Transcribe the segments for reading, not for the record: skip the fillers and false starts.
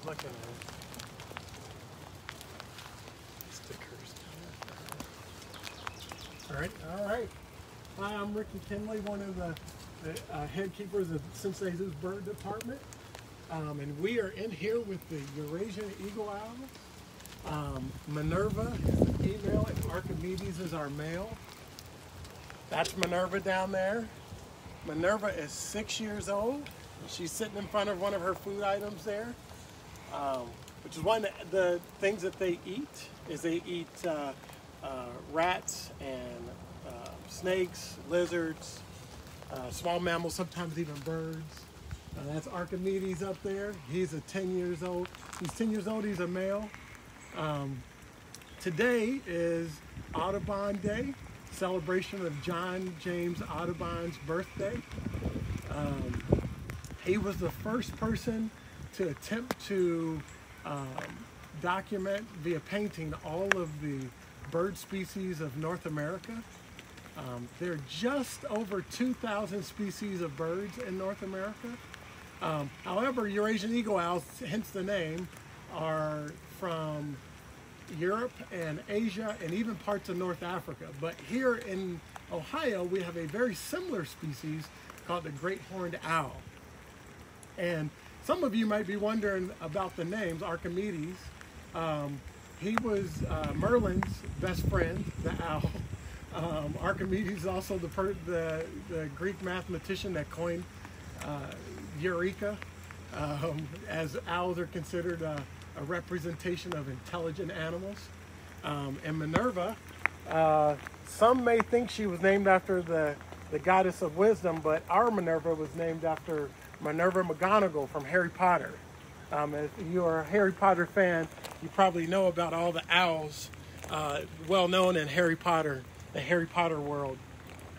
looking at stickers. All right. Hi, I'm Ricky Kinley, one of the head keepers of Cincinnati Zoo's bird department. And we are in here with the Eurasian Eagle Owl. Minerva is the female and Archimedes is our male. That's Minerva down there. Minerva is 6 years old. She's sitting in front of one of her food items there, which is one of the things that they eat, is they eat rats and snakes, lizards, small mammals, sometimes even birds. That's Archimedes up there. He's 10 years old. He's 10 years old, he's a male. Today is Audubon Day, celebration of John James Audubon's birthday. He was the first person to attempt to document via painting all of the bird species of North America. There are just over 2,000 species of birds in North America. However, Eurasian Eagle Owls, hence the name, are from Europe and Asia and even parts of North Africa. But here in Ohio, we have a very similar species called the great horned owl. And some of you might be wondering about the names. Archimedes, he was Merlin's best friend, the owl. Archimedes is also the Greek mathematician that coined Eureka, as owls are considered a representation of intelligent animals. And Minerva, some may think she was named after the goddess of wisdom, but our Minerva was named after Minerva McGonagall from Harry Potter. If you are a Harry Potter fan, you probably know about all the owls well known in Harry Potter, the Harry Potter world.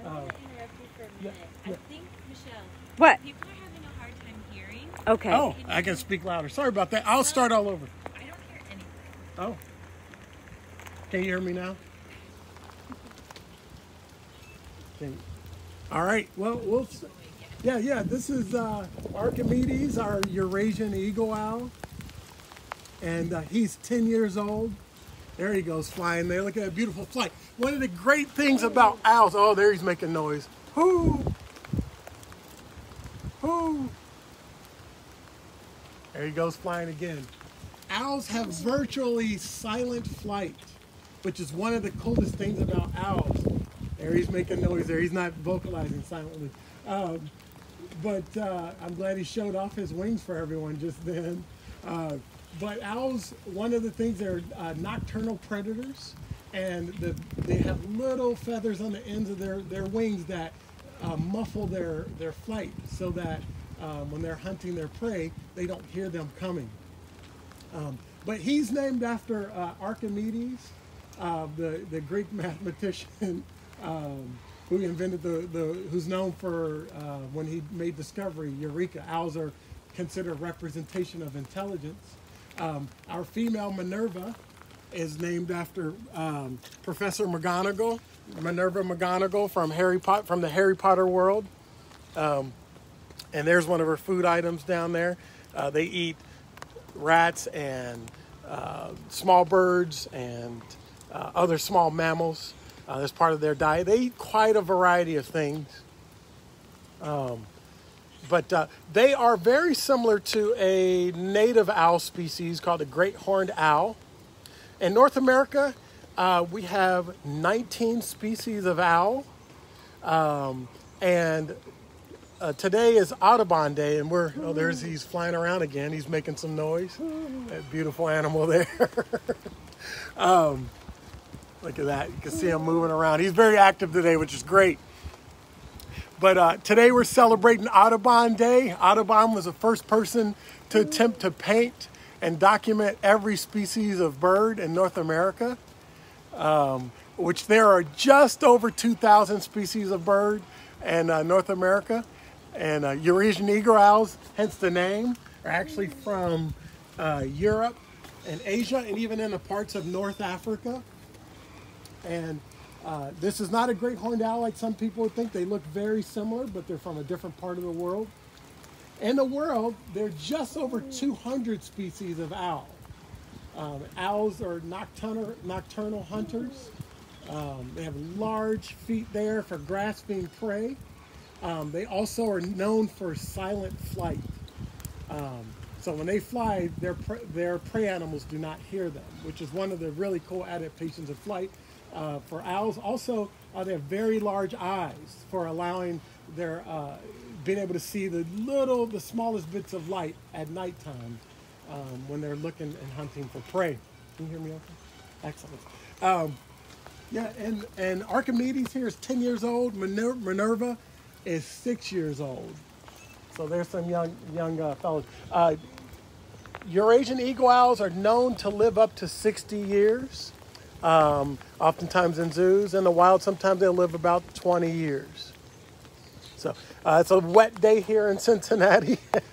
I want to interrupt you for a minute. Yeah. I think, Michelle, What? people are having a hard time hearing. Okay. Oh, I can speak louder. Sorry about that. I'll start all over. I don't hear anything. Oh. Can you hear me now? All right. Well, yeah. This is Archimedes, our Eurasian Eagle Owl. And he's 10 years old. There he goes flying there. Look at that beautiful flight. One of the great things about owls, oh, there he's making noise. Hoo! Hoo! There he goes flying again. Owls have virtually silent flight, which is one of the coolest things about owls. There he's making noise there. He's not vocalizing silently. But I'm glad he showed off his wings for everyone just then. But owls, one of the things, they're nocturnal predators, and they have little feathers on the ends of their wings that muffle their flight so that when they're hunting their prey, they don't hear them coming. But he's named after Archimedes, the Greek mathematician who invented who's known for when he made discovery, Eureka. Owls are considered a representation of intelligence. Our female Minerva is named after Professor McGonagall, Minerva McGonagall from the Harry Potter world. And there's one of her food items down there. They eat rats and small birds and other small mammals. That's part of their diet. They eat quite a variety of things. But they are very similar to a native owl species called the great horned owl. In North America, we have 19 species of owl. And today is Audubon Day, and he's flying around again. He's making some noise. That beautiful animal there. Look at that. You can see him moving around. He's very active today, which is great. But today we're celebrating Audubon Day. Audubon was the first person to attempt to paint and document every species of bird in North America, which there are just over 2,000 species of bird in North America. And Eurasian Eagle Owls, hence the name, are actually from Europe and Asia and even in the parts of North Africa. And this is not a great horned owl like some people would think. They look very similar, but they're from a different part of the world. In the world, there are just over 200 species of owl. Owls are nocturnal hunters. They have large feet there for grasping prey. They also are known for silent flight. So when they fly, their prey animals do not hear them, which is one of the really cool adaptations of flight for owls. Also, they have very large eyes for allowing their being able to see the smallest bits of light at nighttime when they're looking and hunting for prey. Can you hear me okay? Excellent. Yeah, and Archimedes here is 10 years old. Minerva is 6 years old. So there's some young fellows. Eurasian eagle owls are known to live up to 60 years. Oftentimes in zoos. In the wild, sometimes they'll live about 20 years. So it's a wet day here in Cincinnati. Kelly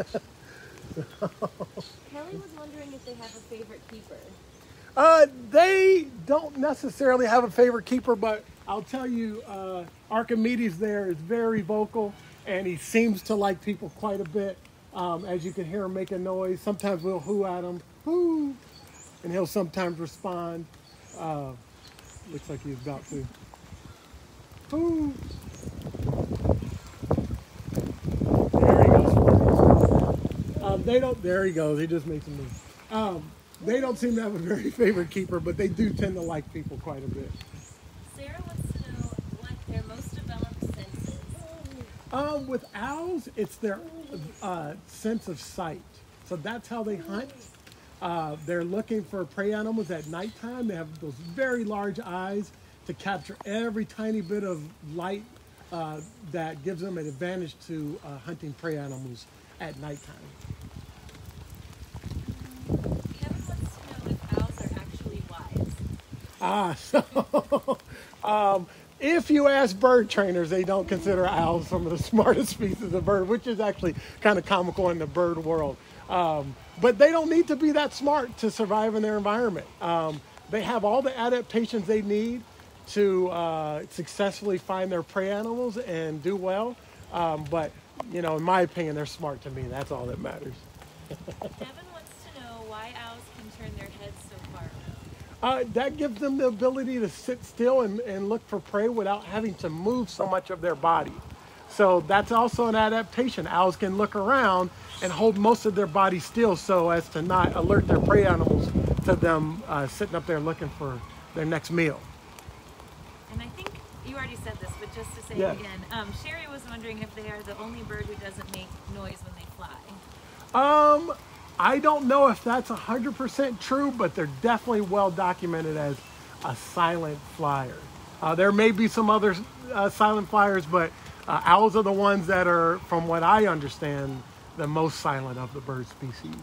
was wondering if they have a favorite keeper. They don't necessarily have a favorite keeper, but I'll tell you, Archimedes there is very vocal, and he seems to like people quite a bit. As you can hear him making noise. Sometimes we'll hoo at him, hoo, and he'll sometimes respond. Looks like he's about to. Hoo. There he goes. There he goes. He just makes a move. They don't seem to have a very favorite keeper, but they do tend to like people quite a bit. Sarah wants to know what their most developed sense is. With owls, it's their sense of sight. So that's how they hunt. They're looking for prey animals at nighttime. They have those very large eyes to capture every tiny bit of light that gives them an advantage to hunting prey animals at nighttime. Kevin wants to know if owls are actually wise. So if you ask bird trainers, they don't consider owls some of the smartest species of bird, which is actually kind of comical in the bird world. But they don't need to be that smart to survive in their environment. They have all the adaptations they need to successfully find their prey animals and do well. But, you know, in my opinion, they're smart to me. That's all that matters. Kevin wants to know why owls can turn their heads so far around. That gives them the ability to sit still and look for prey without having to move so much of their body. So that's also an adaptation. Owls can look around and hold most of their body still so as to not alert their prey animals to them sitting up there looking for their next meal. And I think you already said this, but just to say Yeah. it again, Sherry was wondering if they are the only bird who doesn't make noise when they fly. I don't know if that's 100% true, but they're definitely well documented as a silent flyer. There may be some other silent flyers, but owls are the ones that are, from what I understand, the most silent of the bird species.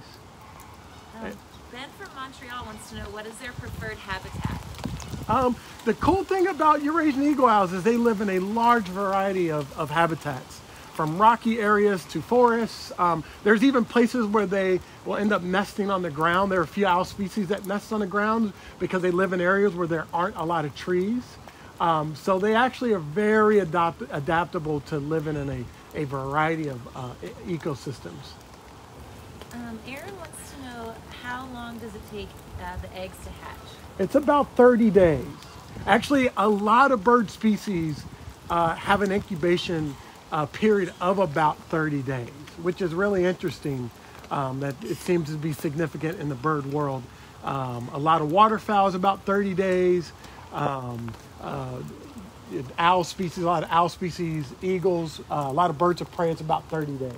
Ben from Montreal wants to know what is their preferred habitat. The cool thing about Eurasian eagle owls is they live in a large variety of habitats, from rocky areas to forests. There's even places where they will end up nesting on the ground. There are a few owl species that nest on the ground because they live in areas where there aren't a lot of trees. So they actually are very adaptable to living in a variety of ecosystems. Aaron wants to know how long does it take the eggs to hatch? It's about 30 days. Actually, a lot of bird species have an incubation period of about 30 days, which is really interesting. That it seems to be significant in the bird world. A lot of waterfowl is about 30 days. Owl species, a lot of owl species, eagles, a lot of birds of prey, it's about 30 days.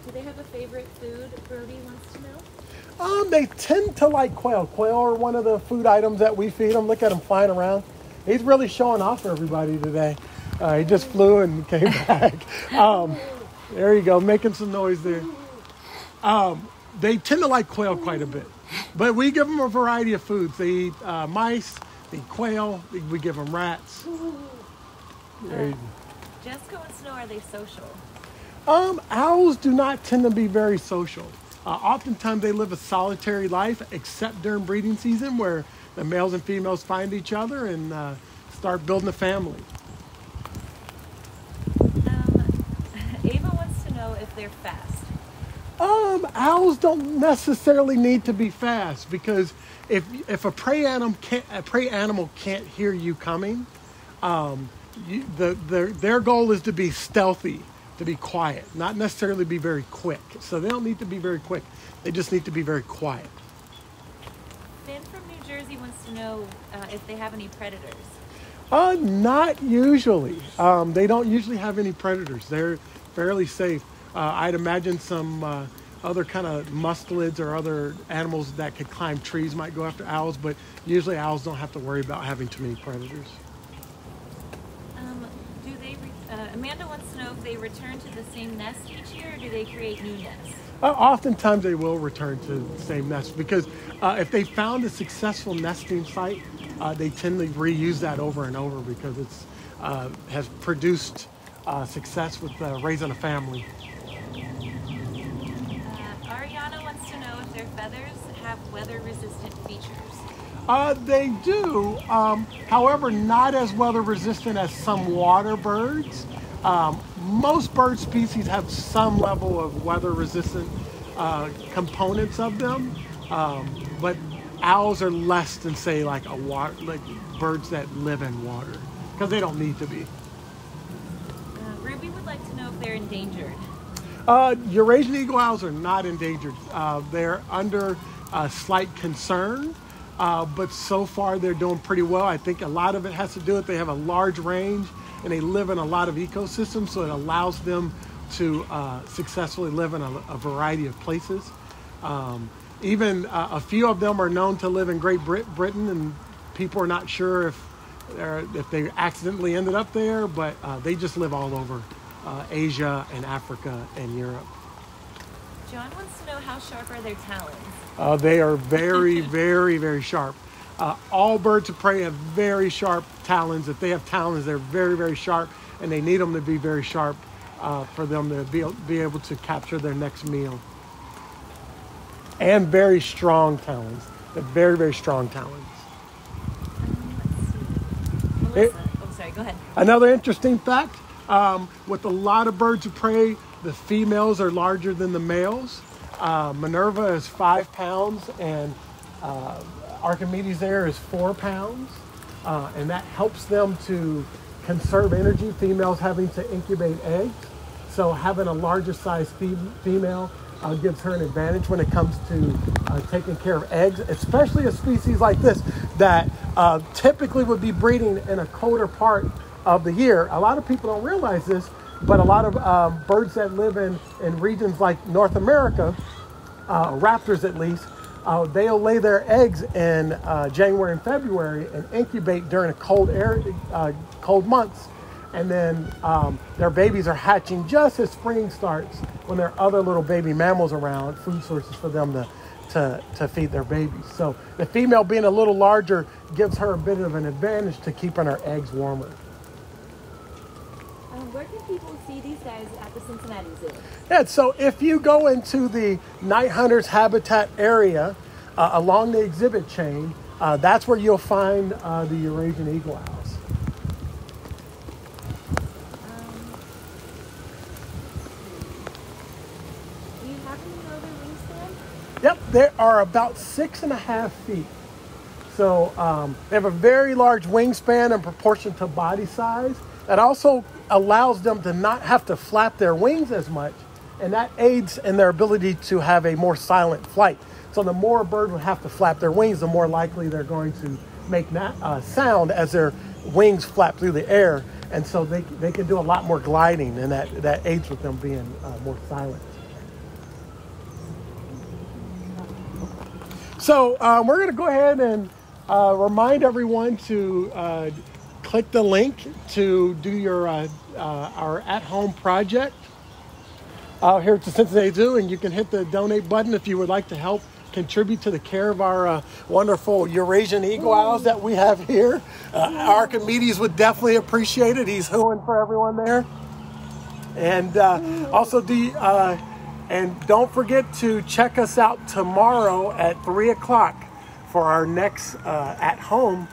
Do they have a favorite food? Brody wants to know. They tend to like quail. Quail are one of the food items that we feed them. Look at him flying around. He's really showing off for everybody today. He just flew and came back. There you go, making some noise there. They tend to like quail quite a bit. But we give them a variety of foods. They eat mice, they eat quail, we give them rats. Jessica wants to know, are they social? Owls do not tend to be very social. Oftentimes they live a solitary life, except during breeding season where the males and females find each other and start building a family. Ava wants to know if if they're fast? Owls don't necessarily need to be fast, because if a prey animal can't hear you coming, their goal is to be stealthy, to be quiet, not necessarily be very quick. So they don't need to be very quick. They just need to be very quiet. Finn from New Jersey wants to know if they have any predators. Not usually. They don't usually have any predators. They're fairly safe. I'd imagine some other kind of mustelids or other animals that could climb trees might go after owls, but usually owls don't have to worry about having too many predators. Amanda wants to know if they return to the same nest each year, or do they create new nests? Oftentimes they will return to the same nest, because if they found a successful nesting site, they tend to reuse that over and over, because it's has produced success with raising a family. Ariana wants to know if their feathers have weather-resistant features. They do, however, not as weather resistant as some water birds. Most bird species have some level of weather resistant components of them, but owls are less than, say, like birds that live in water, because they don't need to be. Ruby would like to know if they're endangered. Eurasian eagle owls are not endangered. They're under slight concern. But so far they're doing pretty well. I think a lot of it has to do with they have a large range and they live in a lot of ecosystems, so it allows them to successfully live in a variety of places. Even a few of them are known to live in Great Britain, and people are not sure if they accidentally ended up there, but they just live all over Asia and Africa and Europe. John wants to know, how sharp are their talons? They are very, very, very sharp. All birds of prey have very sharp talons. If they have talons, they're very, very sharp, and they need them to be very sharp for them to be able to capture their next meal. And very strong talons. They're very, very strong talons. Let's see. Melissa, sorry, go ahead. Another interesting fact, with a lot of birds of prey, the females are larger than the males. Minerva is 5 pounds, and Archimedes there is 4 pounds. And that helps them to conserve energy, females having to incubate eggs. So having a larger size female gives her an advantage when it comes to taking care of eggs, especially a species like this that typically would be breeding in a colder part of the year. A lot of people don't realize this, but a lot of birds that live in regions like North America, raptors at least, they'll lay their eggs in January and February and incubate during a cold months. And then their babies are hatching just as spring starts, when there are other little baby mammals around, food sources for them to feed their babies. So the female being a little larger gives her a bit of an advantage to keeping her eggs warmer. Where can people see these guys at the Cincinnati Zoo? Yeah, so if you go into the night hunters habitat area along the exhibit chain, that's where you'll find the Eurasian eagle owls. Do you happen to know their wingspan? Yep, they are about 6.5 feet. So they have a very large wingspan in proportion to body size. That also allows them to not have to flap their wings as much, and that aids in their ability to have a more silent flight. So the more a bird would have to flap their wings, the more likely they're going to make sound as their wings flap through the air, and so they can do a lot more gliding, and that aids with them being more silent. So we're going to go ahead and remind everyone to click the link to do your our at-home project here at the Cincinnati Zoo, and you can hit the donate button if you would like to help contribute to the care of our wonderful Eurasian eagle owls that we have here. Archimedes would definitely appreciate it. He's hooing for everyone there. And also and don't forget to check us out tomorrow at 3 o'clock for our next at-home